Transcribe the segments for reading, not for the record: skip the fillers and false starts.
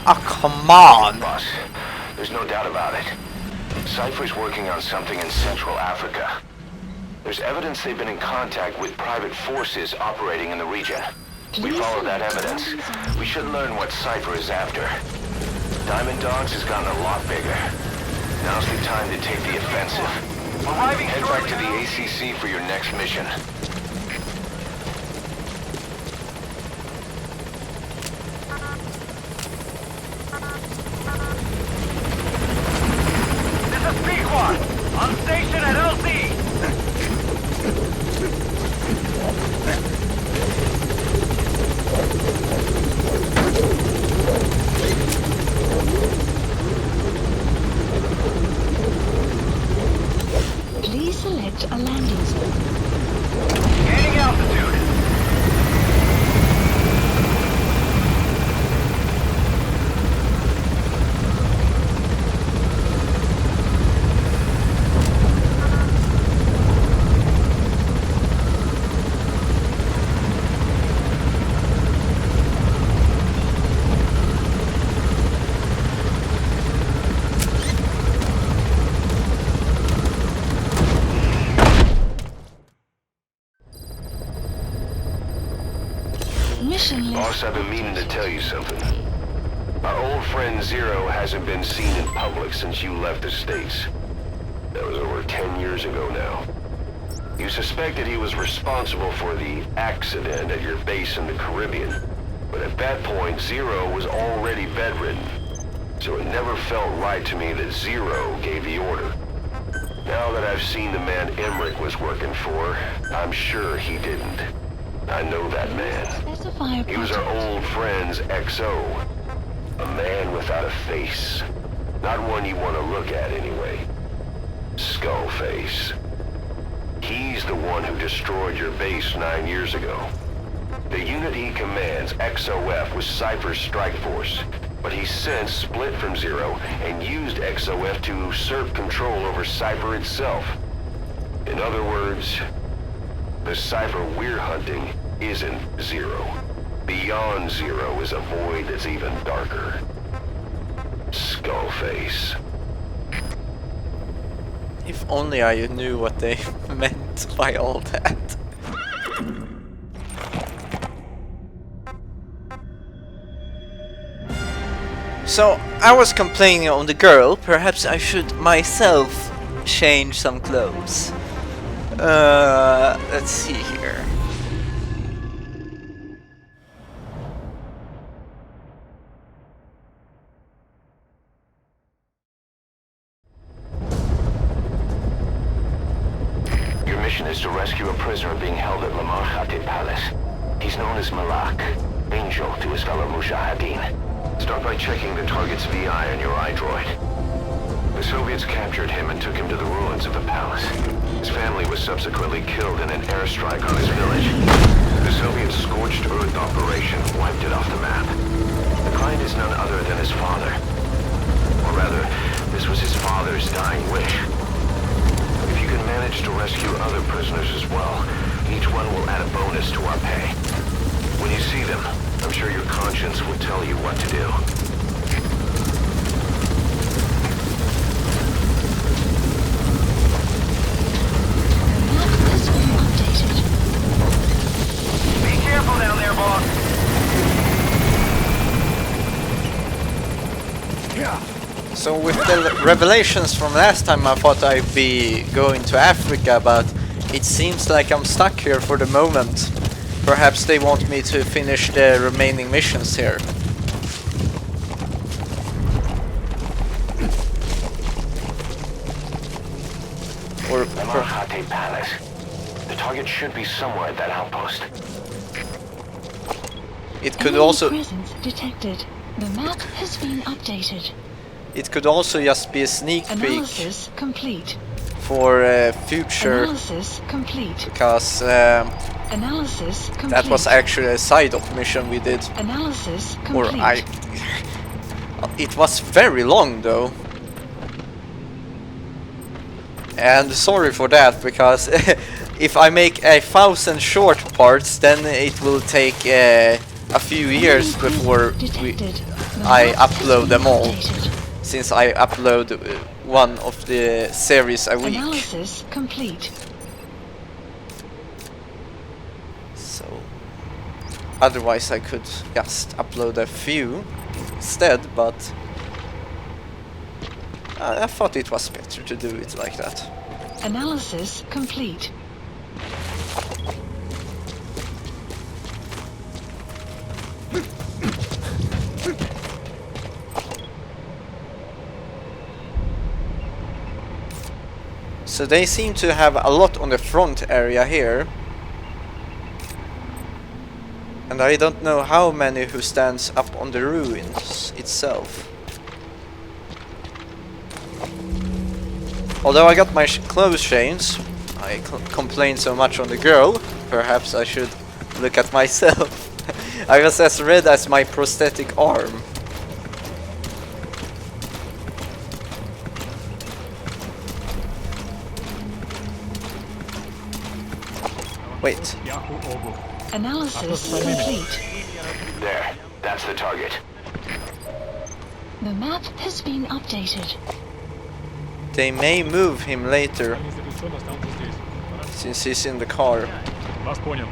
Oh, come on! Boss, there's no doubt about it. Cypher's working on something in Central Africa. There's evidence they've been in contact with private forces operating in the region. We follow that evidence. We should learn what Cypher is after. Diamond Dogs has gotten a lot bigger. Now's the time to take the offensive. Head back to the ACC for your next mission. This is Pequod, on station at LZ. Please select a landing zone. Gaining altitude. Mission list. Boss, I've been meaning to tell you something. Our old friend Zero hasn't been seen in public since you left the States. That was over 10 years ago now. You suspected he was responsible for the accident at your base in the Caribbean. But at that point, Zero was already bedridden. So it never felt right to me that Zero gave the order. Now that I've seen the man Emmerich was working for, I'm sure he didn't. I know that man. Specify a He was our old friend's XO. A man without a face. Not one you want to look at anyway. Skullface. He's the one who destroyed your base 9 years ago. The unit he commands, XOF, was Cypher's strike force. But he's since split from Zero and used XOF to usurp control over Cypher itself. In other words, the Cypher we're hunting isn't Zero. Beyond Zero is a void that's even darker. Skullface. If only I knew what they meant by all that. So, I was complaining on the girl, perhaps I should myself change some clothes. Let's see here. Your mission is to rescue a prisoner being held at Lamar Khatib Palace. He's known as Malak, Angel to his fellow Mujahideen. Start by checking the target's VI on your iDroid. The Soviets captured him and took him to the ruins of the palace. His family was subsequently killed in an airstrike on his village. The Soviet scorched earth operation wiped it off the map. The client is none other than his father. Or rather, this was his father's dying wish. If you can manage to rescue other prisoners as well, each one will add a bonus to our pay. When you see them, I'm sure your conscience will tell you what to do. Be careful down there, boss. So with the revelations from last time I thought I'd be going to Africa, but it seems like I'm stuck here for the moment. Perhaps they want me to finish the remaining missions here. Or Lamar Khatib Palace. The target should be somewhere at that outpost. it could Enemy also presence detected. The map has been updated. it could also just be a sneak peek Analysis complete. for future, Analysis complete. because Analysis complete. that was actually a side op mission we did. Analysis Or complete. it was very long though. And sorry for that, because if I make 1,000 short parts, then it will take a few years Enemy before presence we... detected. I upload them all, since I upload one of the series a week. Analysis complete. So otherwise I could just upload a few instead, but I thought it was better to do it like that. Analysis complete. So they seem to have a lot on the front area here. And I don't know how many who stands up on the ruins itself. Although I got my clothes changed, I complained so much on the girl, perhaps I should look at myself. I was as red as my prosthetic arm. Wait. Analysis complete. There, that's the target. The map has been updated. They may move him later, since he's in the car. Вас понял.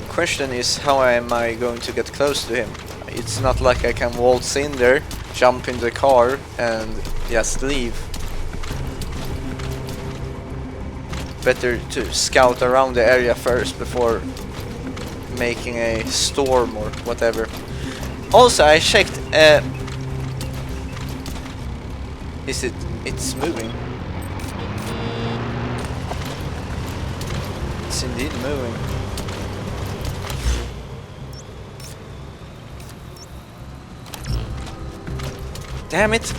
Question is, how am I going to get close to him? It's not like I can waltz in there, jump in the car and just leave. Better to scout around the area first before making a storm or whatever. Also, I checked. It's moving. It's indeed moving. Damn it!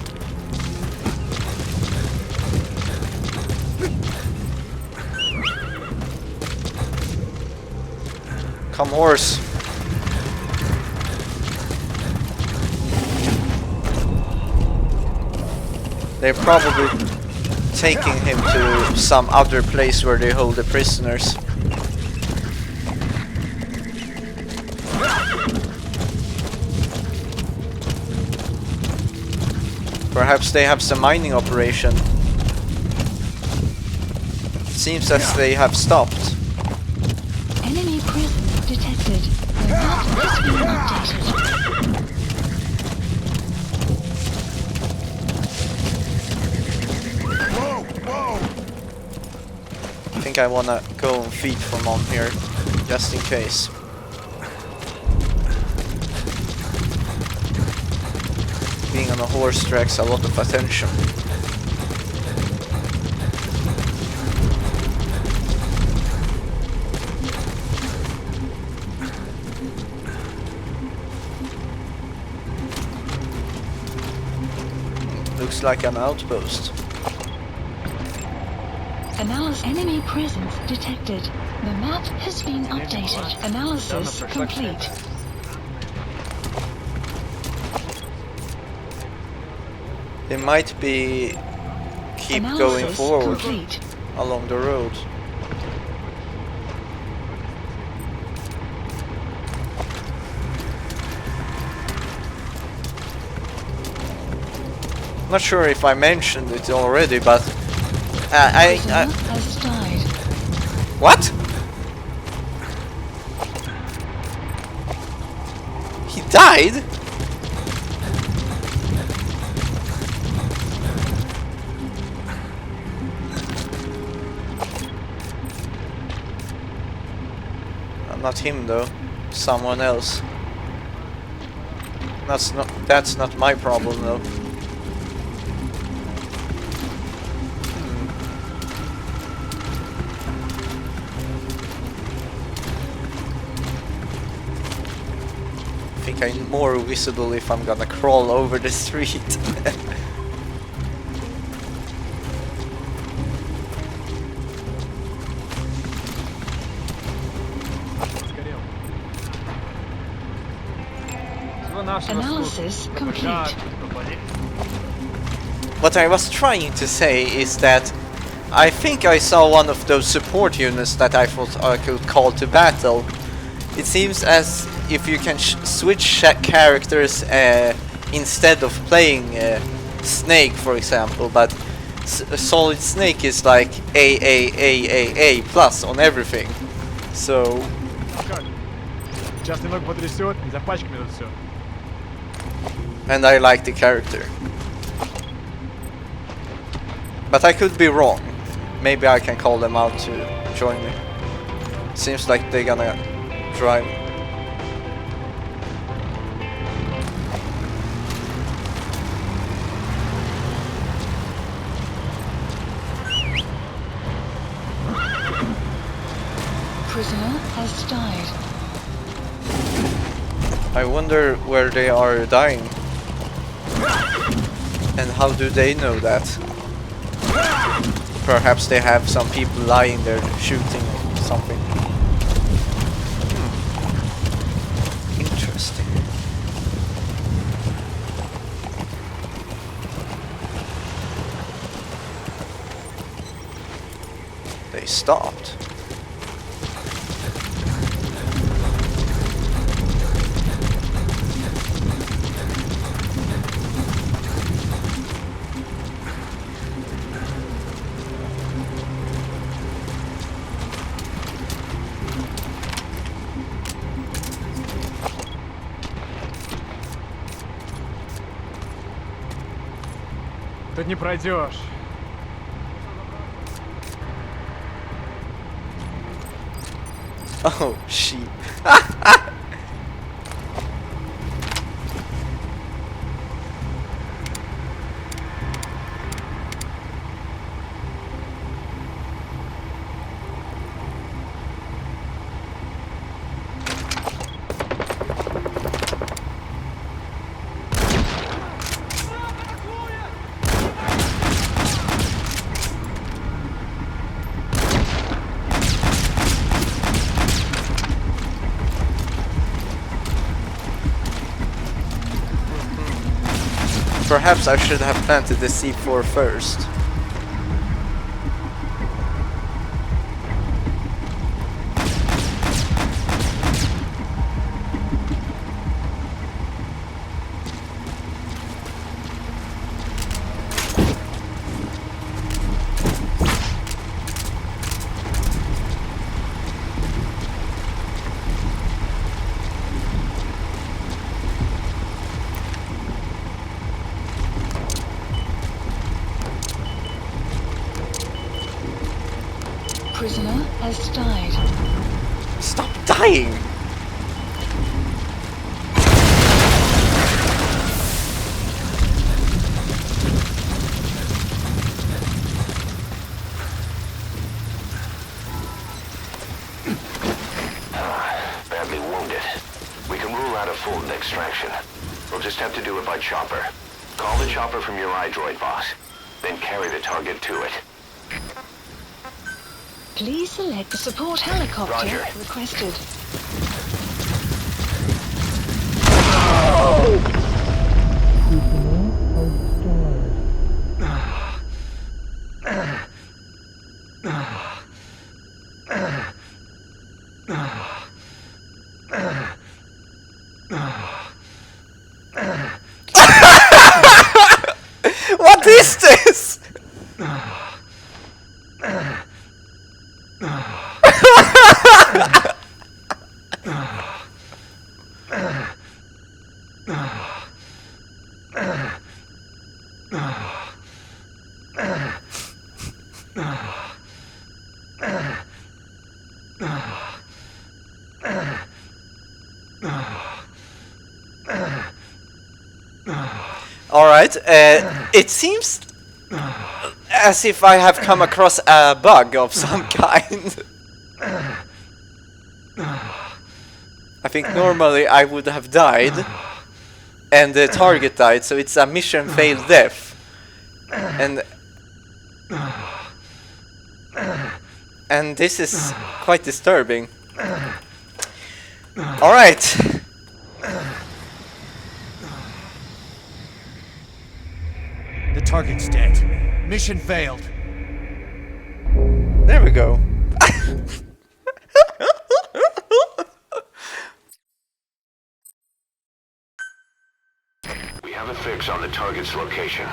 Come, horse! They're probably taking him to some other place where they hold the prisoners. Perhaps they have some mining operation. Seems as they have stopped. Enemy prison detected. The map has been updated. I think I wanna go and feed from on here, just in case. Being on a horse attracts a lot of attention. Looks like an outpost. Analysis. Enemy presence detected. The map has been updated. Analysis complete. They might be keep Analysis going forward complete. along the road. Not sure if I mentioned it already, but Prisoner has died. what? He died? Not him though, someone else. That's not my problem though. I think I'm more visible if I'm gonna crawl over the street. Analysis complete. What I was trying to say is that I think I saw one of those support units that I thought I could call to battle. It seems as if you can switch characters instead of playing Snake, for example, but Solid Snake is like A plus on everything. So... Сейчас немного потрясет, не запачками тут все. And I like the character. But I could be wrong. Maybe I can call them out to join me. Seems like they're gonna drive. Prisoner has died. I wonder where they are dying. And how do they know that? Perhaps they have some people lying there shooting or something. Interesting. They stopped. Тут не пройдешь. Oh, sheep. Perhaps I should have planted the C4 first. Prisoner has died. Stop dying! Badly wounded. We can rule out a full extraction. We'll just have to do it by chopper. Call the chopper from your iDroid, boss. Then carry the target to it. Please select the support helicopter Roger. requested. What is this? Alright, it seems as if I have come across a bug of some kind. I think normally I would have died and the target died, so it's a mission failed death. And this is quite disturbing. Alright. The target's dead. Mission failed. we go. We have a fix on the target's location.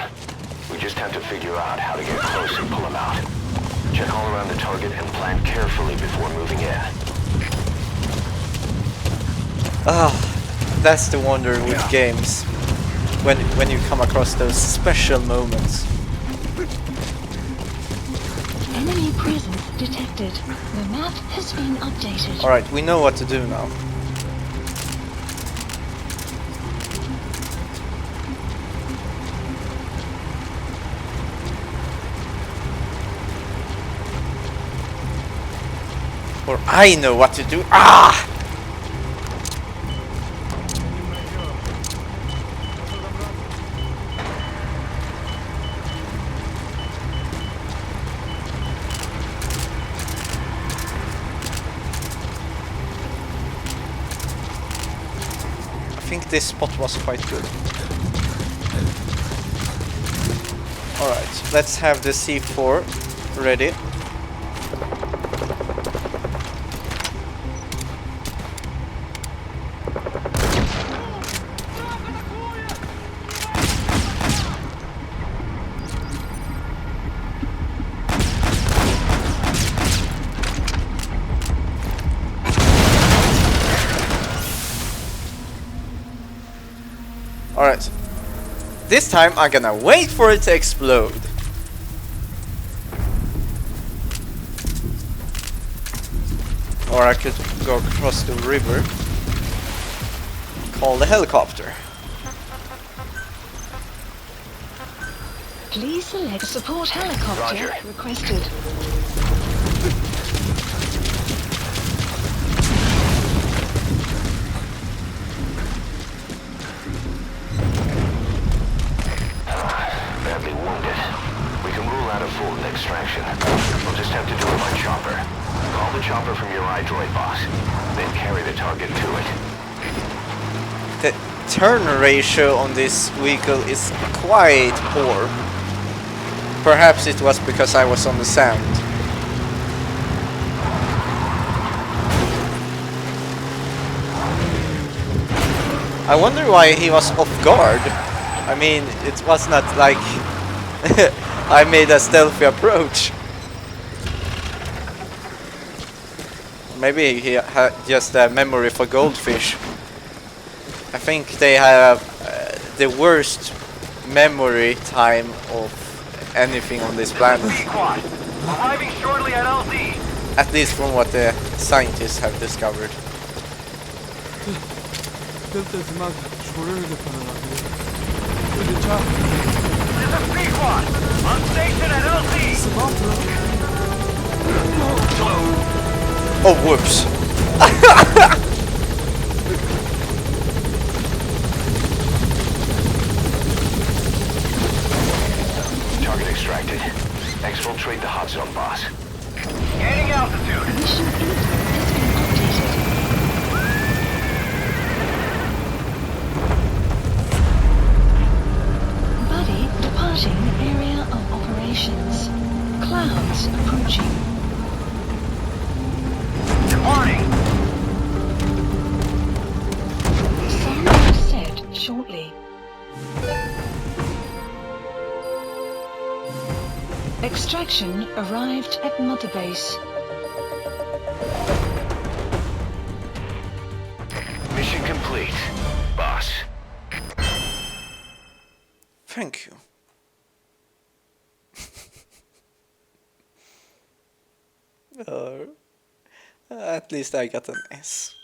We just have to figure out how to get close and pull him out. Check all around the target and plan carefully before moving in. Ah, that's the wonder with games. When you come across those special moments. Enemy presence detected. The map has been updated. Alright, we know what to do now. Or I know what to do. Ah! I think this spot was quite good. Alright, let's have the C4 ready. Alright. This time I'm gonna wait for it to explode. Or I could go across the river. Call the helicopter. Please select support helicopter Roger. requested. Badly wounded. We can rule out a full extraction. We'll just have to do it by chopper. Call the chopper from your iDroid, boss. Then carry the target to it. The turn ratio on this vehicle is quite poor. Perhaps it was because I was on the sand. I wonder why he was off guard. I mean, it was not like I made a stealthy approach. Maybe he had just a memory for goldfish. I think they have the worst memory time of anything on this planet. Squad, arriving shortly at LZ. At least from what the scientists have discovered. This is Squad, on station at LZ. Oh, whoops. Target extracted. Exfiltrate the hot zone, boss. Gaining altitude. Mission info has been updated. Buddy departing area of operations. Clouds approaching. Warning. Sun will set shortly. Extraction arrived at Mother Base. Mission complete, boss. Thank you. At least I got an S.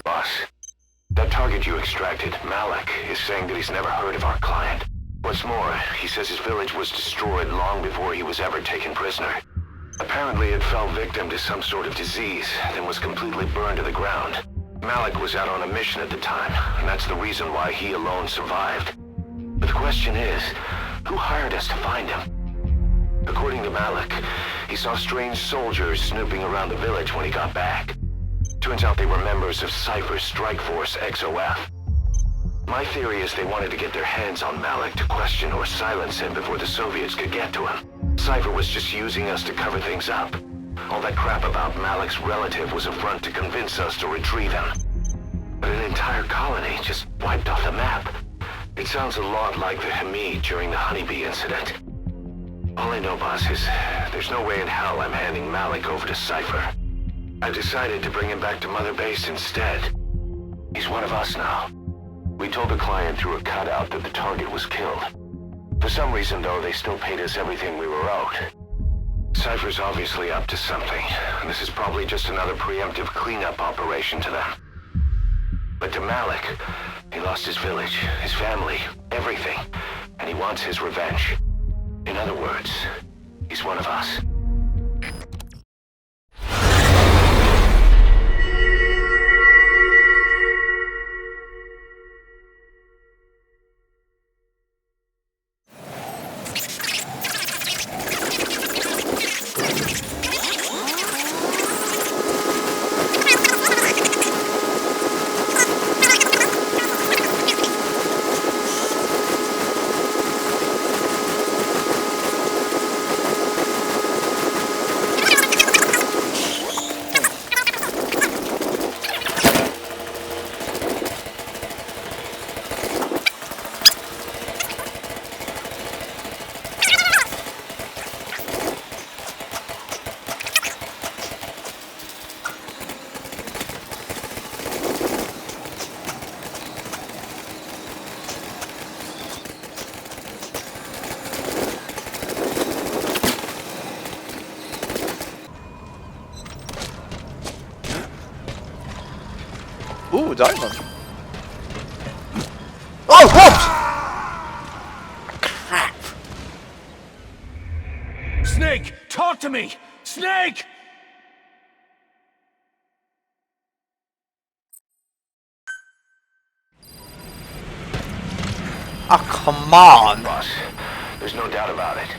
Boss, that target you extracted, Malik, is saying that he's never heard of our client. What's more, he says his village was destroyed long before he was ever taken prisoner. Apparently it fell victim to some sort of disease, then was completely burned to the ground. Malik was out on a mission at the time, and that's the reason why he alone survived. But the question is, who hired us to find him? According to Malik, he saw strange soldiers snooping around the village when he got back. Turns out they were members of Cypher's strike force XOF. My theory is they wanted to get their hands on Malik to question or silence him before the Soviets could get to him. Cypher was just using us to cover things up. All that crap about Malik's relative was a front to convince us to retrieve him. But an entire colony just wiped off the map. It sounds a lot like the Hamid during the Honeybee incident. All I know, boss, is there's no way in hell I'm handing Malik over to Cypher. I decided to bring him back to Mother Base instead. He's one of us now. We told the client through a cutout that the target was killed. For some reason, though, they still paid us everything we were owed. Cypher's obviously up to something, and this is probably just another preemptive cleanup operation to them. But to Malik, he lost his village, his family, everything, and he wants his revenge. In other words, he's one of us. Ooh, diamond. Oh, whoops! Crap. Snake, talk to me! Snake! Oh, come on. Boss, there's no doubt about it.